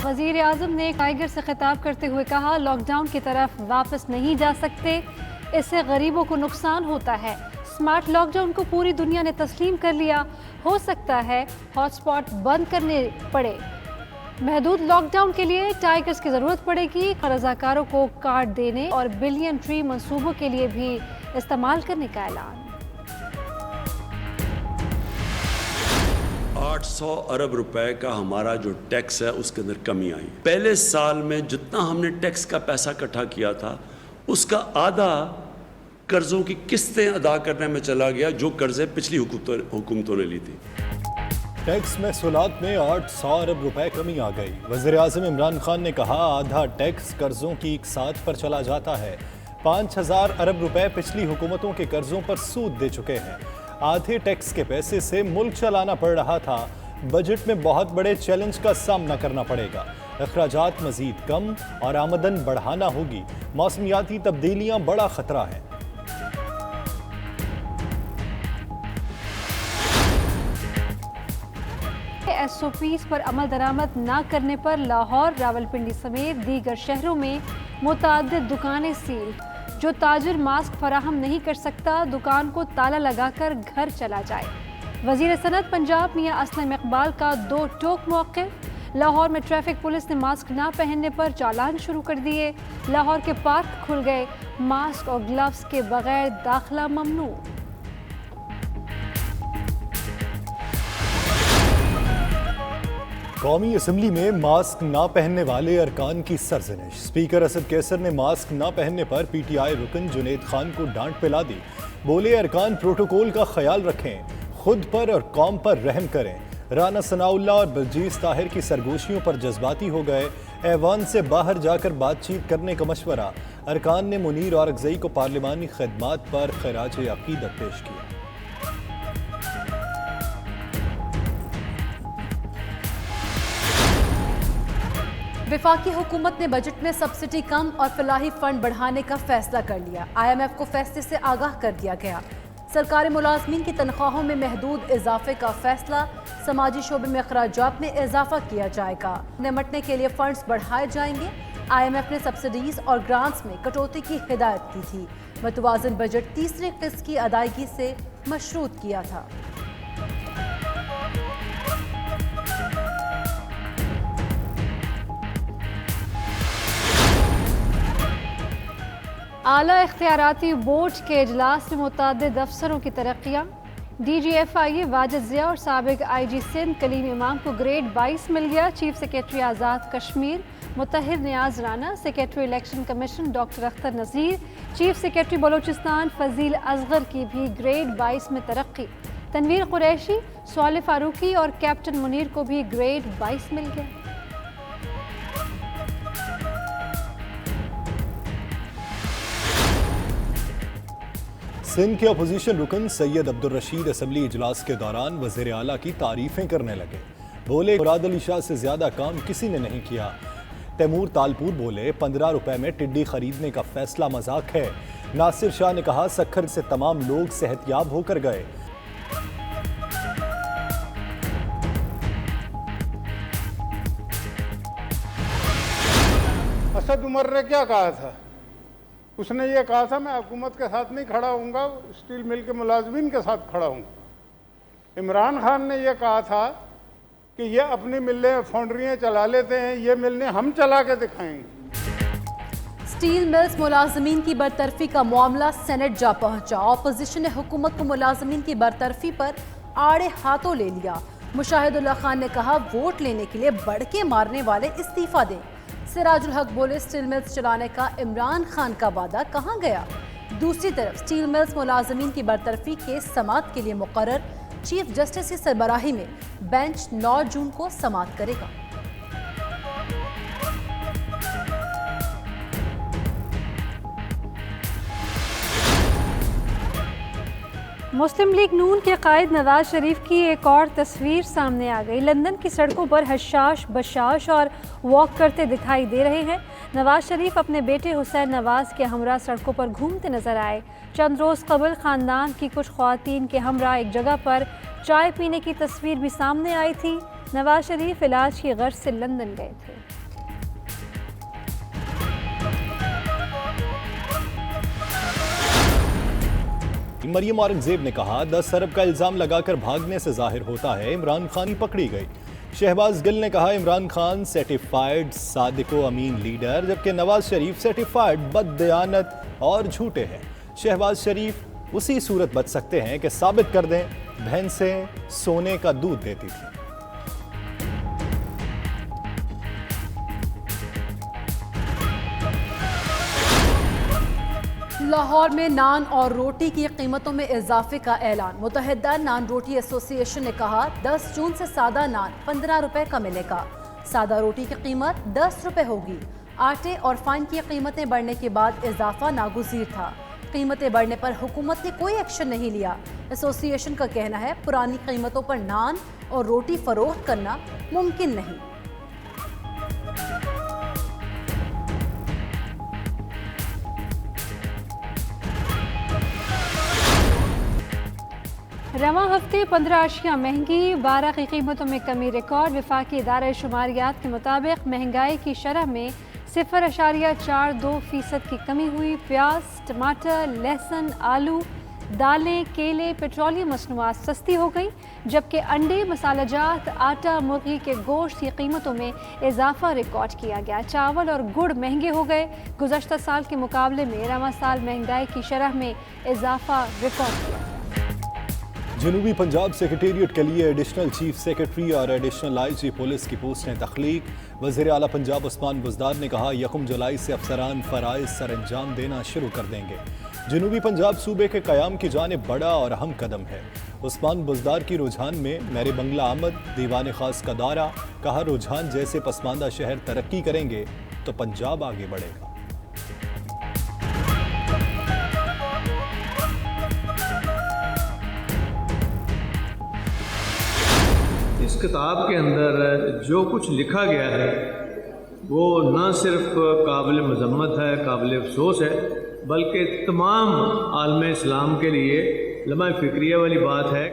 वज़ीर आज़म ने टाइगर से खिताब करते हुए कहा, लॉकडाउन की तरफ वापस नहीं जा सकते, इससे गरीबों को नुकसान होता है। स्मार्ट लॉकडाउन को पूरी दुनिया ने तस्लीम कर लिया, हो सकता है हॉटस्पॉट बंद करने पड़े। महदूद लॉकडाउन के लिए टाइगर्स की ज़रूरत पड़ेगी। रज़ाकारों को कार्ड देने और बिलियन ट्री मंसूबों के लिए भी इस्तेमाल करने का ऐलान। 800 अरब रुपए का हमारा जो टैक्स है उसके अंदर कमी आई। पहले साल में जितना हमने टैक्स का पैसा इकट्ठा किया था उसका आधा कर्जों की किस्तें अदा करने में चला गया, जो कर्जे पिछली हुकूमतों ने ली थी। टैक्स महसूलात में 800 अरब रुपए कमी आ गई। वज़ीर आज़म इमरान खान ने कहा, आधा टैक्स कर्जों की इकसात पर चला जाता है। 5000 अरब रुपए पिछली हुकूमतों के कर्जों पर सूद दे चुके हैं। आधे टैक्स के पैसे से मुल्क चलाना पड़ रहा था। बजट में बहुत बड़े चैलेंज का सामना करना पड़ेगा। अखराजात मजीद कम और आमदन बढ़ाना होगी। मौसमियाती तब्दीलियां बड़ा खतरा है। SOPs पर अमल दरामद न करने पर लाहौर, रावलपिंडी समेत दीगर शहरों में मुतअद्दिद दुकानें सील। जो ताजिर मास्क फराहम नहीं कर सकता, दुकान को ताला लगाकर घर चला जाए। वजीर सनत पंजाब मियां असलम इकबाल का 2 टोक मौक़िफ़। लाहौर में ट्रैफिक पुलिस ने मास्क ना पहनने पर चालान शुरू कर दिए। लाहौर के पार्क खुल गए, मास्क और ग्लव्स के बगैर दाखिला ममनू। कौमी असम्बली में मास्क ना पहनने वाले अरकान की सरजनिश। स्पीकर असद कैसर ने मास्क ना पहनने पर PTI रुकन जुनेद खान को डांट पिला दी। बोले, अरकान प्रोटोकॉल का ख्याल रखें, खुद पर और कौम पर रहम करें। राना सनाउल्ला और बलजीज ताहिर की सरगोशियों पर जज्बाती हो गए। ऐवान से बाहर जाकर बातचीत करने का मशवरा। अरकान ने मुनीर औरकज़ई को पार्लिमानी खदमात पर खैराज अकीदत पेश किया। वफाकी हुकूमत ने बजट में सब्सिडी कम और फलाही फंड बढ़ाने का फैसला कर लिया। IMF को फैसले से आगाह कर दिया गया। सरकारी मुलाजमीन की तनख्वाहों में महदूद इजाफे का फैसला। समाजी शोबे में अखराजात में इजाफा किया जाएगा। निमटने के लिए फंड्स बढ़ाए जाएंगे। IMF ने सब्सिडीज और ग्रांट्स में कटौती की हिदायत की थी। मतवाज़न बजट तीसरी किस्त की अदायगी से मशरूत किया था। आला इख्तियाराती बोर्ड के इजलास में मुतअद्दिद अफसरों की तरक्कियाँ। DGFIA वाजिद ज़िया और साबिक IG सिंध कलीम इमाम को ग्रेड 22 मिल गया। Chief secretary Azad Kashmir Mutahir Niaz Rana, secretary election commission doctor Akhtar Nazir, chief secretary Balochistan Fazeel Asghar की भी ग्रेड 22 में तरक्की। तनवीर कुरैशी, स्वाले फारूकी और कैप्टन मुनीर को भी ग्रेड 22 मिल गया। सिंध के अपोजिशन रुकन सैयद अब्दुल रशीद असम्बली इजलास के दौरान वज़ीर आला की तारीफें करने लगे। बोले, मुराद अली शाह से ज्यादा काम किसी ने नहीं किया। तैमूर तालपुर बोले, 15 रुपए में टिड्डी खरीदने का फैसला मजाक है। नासिर शाह ने कहा, सक्खर से तमाम लोग सेहतयाब होकर गए। असद उमर ने क्या कहा था? उसने ये कहा था, मैं हुकूमत के साथ नहीं खड़ा हूँगा, स्टील मिल के मुलाजमीन के साथ खड़ा हूँ। इमरान खान ने यह कहा था कि ये अपनी मिलें फाउंड्रियाँ चला लेते हैं, ये मिलें हम चला के दिखाएंगे। स्टील मिल्स मुलाजमीन की बरतरफी का मामला सेनेट जा पहुंचा। ऑपोजिशन ने हुकूमत को मुलाजमीन की बरतरफी पर आड़े हाथों ले लिया। मुशाहिदुल्लाह खान ने कहा, वोट लेने के लिए बढ़के मारने वाले इस्तीफा दें। सिराजुल हक बोले, स्टील मिल्स चलाने का इमरान खान का वादा कहाँ गया। दूसरी तरफ स्टील मिल्स मुलाजमीन की बरतरफी केस समाअत के लिए मुकर्रर। चीफ जस्टिस की सरबराही में बेंच 9 जून को समाअत करेगा। मुस्लिम लीग नून के कायद नवाज शरीफ की एक और तस्वीर सामने आ गई। लंदन की सड़कों पर हशाश बशाश और वॉक करते दिखाई दे रहे हैं। नवाज शरीफ अपने बेटे हुसैन नवाज के हमरा सड़कों पर घूमते नजर आए। चंद रोज कबल खानदान की कुछ ख्वातीन के हमरा एक जगह पर चाय पीने की तस्वीर भी सामने आई थी। नवाज शरीफ इलाज की गर्ज से लंदन गए थे। मरियम औरंगजेब ने कहा 10 अरब का इल्जाम लगाकर भागने से जाहिर होता है इमरान खान ही पकड़ी गई। शहबाज गिल ने कहा इमरान खान सर्टिफाइड सादिको अमीन लीडर, जबकि नवाज शरीफ सर्टिफाइड बददयानत और झूठे हैं। शहबाज शरीफ उसी सूरत बच सकते हैं कि साबित कर दें भैंसें सोने का दूध देती थी। लाहौर में नान और रोटी की कीमतों में इजाफे का ऐलान। मुत्तहिदा नान रोटी एसोसिएशन ने कहा 10 जून से सादा नान 15 रुपए का मिलेगा। सादा रोटी की कीमत 10 रुपए होगी। आटे और फाइन की कीमतें बढ़ने के बाद इजाफा नागुज़ीर था। कीमतें बढ़ने पर हुकूमत ने कोई एक्शन नहीं लिया। एसोसिएशन का कहना है पुरानी कीमतों पर नान और रोटी फरोख्त करना मुमकिन नहीं। रवां हफ्ते 15 अशिया महंगी, 12 की कीमतों में कमी रिकॉर्ड। विफाकी इदारे शुमारियात के मुताबिक महंगाई की शरह में 0.42% की कमी हुई। प्याज, टमाटर, लहसुन, आलू, दालें, केले, पेट्रोलियम मसनूआत सस्ती हो गई, जबकि अंडे, मसालाजात, आटा, मुर्गी के गोश्त की कीमतों में इजाफा रिकॉर्ड किया गया। चावल और गुड़ महंगे हो गए। गुज़श्ता साल के मुकाबले में रवां साल महंगाई की शरह में इजाफा रिकॉर्ड किया। जनूबी पंजाब सेक्रेटेरिएट के लिए एडिशनल चीफ सेक्रेटरी और एडिशनल आईजी पुलिस की पोस्टें तख्लीक। वज़ीर आला पंजाब उस्मान बुज़दार ने कहा 1 जुलाई से अफसरान फ़राइज़ सर अंजाम देना शुरू कर देंगे। जनूबी पंजाब सूबे के क़याम की जानिब बड़ा और अहम कदम है। उस्मान बुज़दार की रुझान में मेरे बंगला आमद, दीवान ख़ास का दौरा। कहा रुझान जैसे पसमानदा शहर तरक्की करेंगे तो पंजाब आगे बढ़ेगा। इस किताब के अंदर जो कुछ लिखा गया है वो न सिर्फ काबिल मज़म्मत है, काबिल अफसोस है, बल्कि तमाम आलम इस्लाम के लिए लम्हा फ़िक्रिया वाली बात है।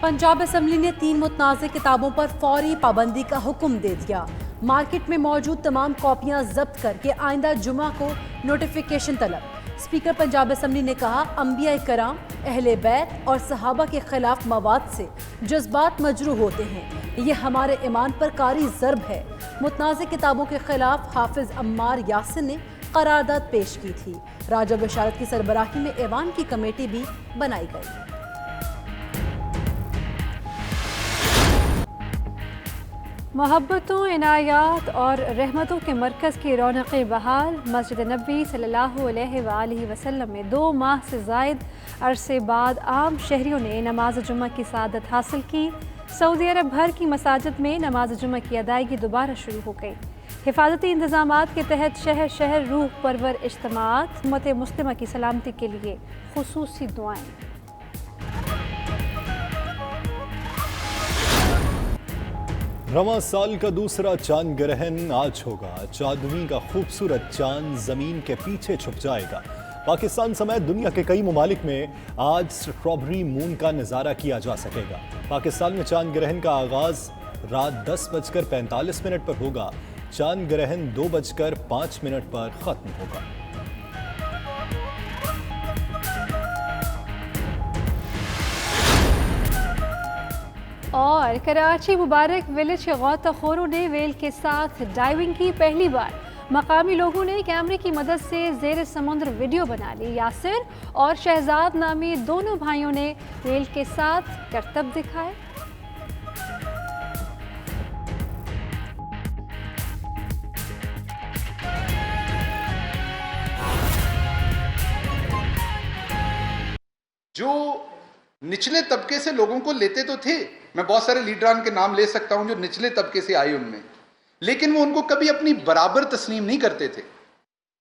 पंजाब असम्बली ने 3 मुतनाज़ किताबों पर फौरी पाबंदी का हुक्म दे दिया। मार्केट में मौजूद तमाम कॉपियां जब्त करके आइंदा जुमा को नोटिफिकेशन तलब। स्पीकर पंजाब असम्बली ने कहा अंबिया कराम, अहले बैत और सहाबा के खिलाफ मवाद से जज्बात मजरूह होते हैं। ये हमारे ईमान पर कारी ज़र्ब है। मुतनाज़ किताबों के खिलाफ हाफिज अम्मार यासिन ने करारदाद पेश की थी। राजा बशारत की सरबराही में ऐवान की कमेटी भी बनाई गई। मोहब्बतों, इनायात और रहमतों के मरकज़ की रौनक़ें बहाल। मस्जिद नबी सल्लल्लाहु अलैहि वसल्लम में 2 माह से ज़ायद अरसे बाद आम शहरियों ने नमाज जुम्मा की सआदत हासिल की। सऊदी अरब भर की मसाजिद में नमाज जुम्मा की अदायगी दोबारा शुरू हो गई। हिफाजती इंतज़ामात के तहत शहर शहर रूह परवर इज्तिमात। उम्मत मुस्लिमा की सलामती के लिए खुसूसी दुआएं। रवां साल का दूसरा चांद ग्रहण आज होगा। चांदनी का खूबसूरत चांद जमीन के पीछे छुप जाएगा। पाकिस्तान समेत दुनिया के कई ममालिक में आज स्ट्रॉबेरी मून का नज़ारा किया जा सकेगा। पाकिस्तान में चांद ग्रहण का आगाज रात 10:45 पर होगा। चांद ग्रहण 2:05 पर खत्म होगा। और कराची मुबारक विलेज के गौताखोरों ने वेल के साथ डाइविंग की पहली बार। मकामी लोगों ने कैमरे की मदद से ज़ेर समुद्र वीडियो बना ली। यासिर और शहजाद नामी दोनों भाइयों ने वेल के साथ करतब दिखाए। जो निचले तबके से लोगों को लेते तो थे, मैं बहुत सारे लीडरान के नाम ले सकता हूं जो निचले तबके से आए उनमें, लेकिन वो उनको कभी अपनी बराबर तस्लीम नहीं करते थे।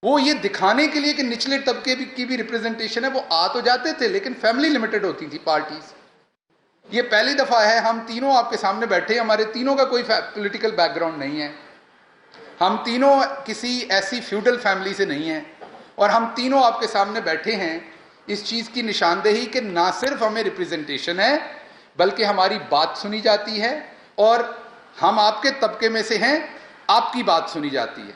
वो ये दिखाने के लिए कि निचले तबके की भी रिप्रेजेंटेशन है, वो आ तो जाते थे, लेकिन फैमिली लिमिटेड होती थी पार्टीज। ये पहली दफा है हम तीनों आपके सामने बैठे, हमारे तीनों का कोई पॉलिटिकल बैकग्राउंड नहीं है, हम तीनों किसी ऐसी फ्यूडल फैमिली से नहीं हैं, और हम तीनों आपके सामने बैठे हैं इस चीज की निशानदेही कि ना सिर्फ हमें रिप्रेजेंटेशन है, बल्कि हमारी बात सुनी जाती है, और हम आपके तबके में से हैं, आपकी बात सुनी जाती है।